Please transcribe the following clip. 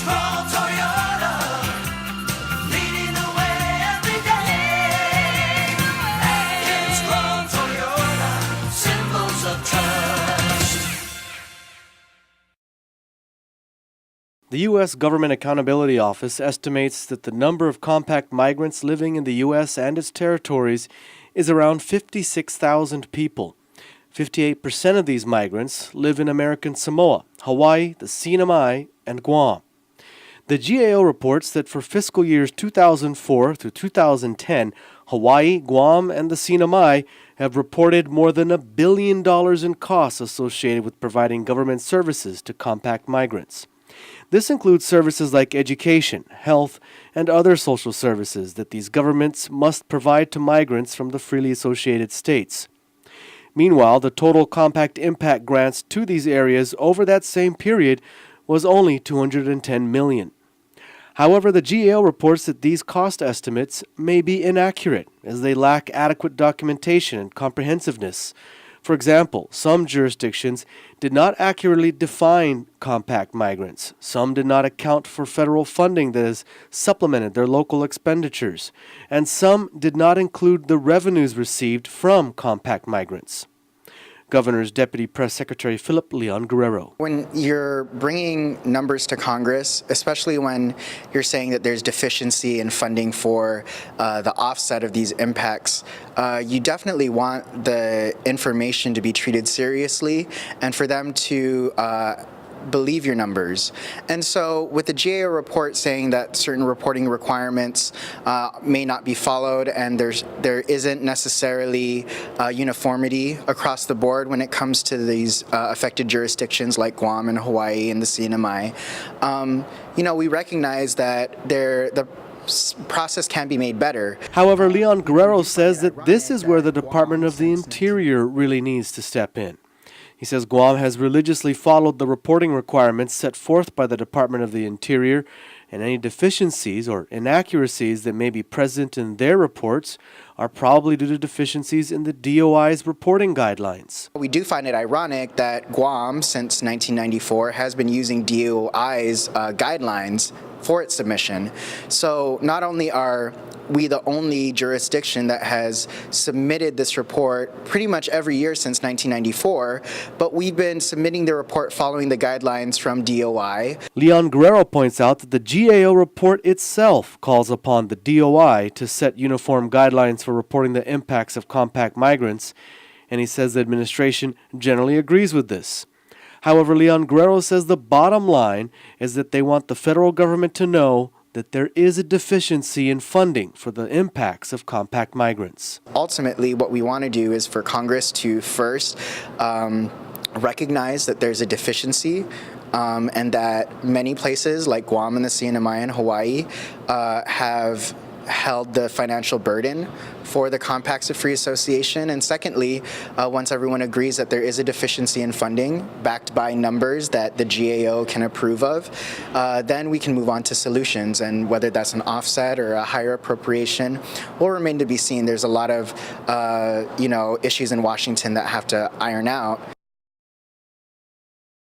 Strong Toyota, leading the way every day. And strong Toyota, symbols of trust. The U.S. Government Accountability Office estimates that the number of compact migrants living in the U.S. and its territories is around 56,000 people. 58% of these migrants live in American Samoa, Hawaii, the Sinai, and Guam. The GAO reports that for fiscal years 2004 through 2010, Hawaii, Guam, and the Sinai have reported more than $1 billion in costs associated with providing government services to compact migrants. This includes services like education, health, and other social services that these governments must provide to migrants from the freely associated states. Meanwhile, the total compact impact grants to these areas over that same period was only $210 million. However, the GAO reports that these cost estimates may be inaccurate as they lack adequate documentation and comprehensiveness. For example, some jurisdictions did not accurately define compact migrants. Some did not account for federal funding that has supplemented their local expenditures. And some did not include the revenues received from compact migrants. Governor's Deputy Press Secretary Philip Leon Guerrero. When you're bringing numbers to Congress, especially when you're saying that there's deficiency in funding for the offset of these impacts, you definitely want the information to be treated seriously and for them to believe your numbers. And so with the GAO report saying that certain reporting requirements may not be followed and there isn't necessarily uniformity across the board when it comes to these affected jurisdictions like Guam and Hawaii and the Sinai, we recognize that the process can be made better. However, Leon Guerrero says that this is where the Department of the Interior really needs to step in. He says Guam has religiously followed the reporting requirements set forth by the Department of the Interior, and any deficiencies or inaccuracies that may be present in their reports are probably due to deficiencies in the DOI's reporting guidelines. We do find it ironic that Guam, since 1994, has been using DOI's guidelines for its submission. So not only are we the only jurisdiction that has submitted this report pretty much every year since 1994, but we've been submitting the report following the guidelines from DOI. Leon Guerrero points out that the GAO report itself calls upon the DOI to set uniform guidelines for reporting the impacts of compact migrants, and he says the administration generally agrees with this. However, Leon Guerrero says the bottom line is that they want the federal government to know that there is a deficiency in funding for the impacts of compact migrants. Ultimately, what we want to do is for Congress to first recognize that there's a deficiency and that many places like Guam and the Sinai and Hawaii have held the financial burden for the compacts of free association. And secondly, once everyone agrees that there is a deficiency in funding backed by numbers that the GAO can approve of, then we can move on to solutions. And whether that's an offset or a higher appropriation will remain to be seen. There's a lot of issues in Washington that have to iron out.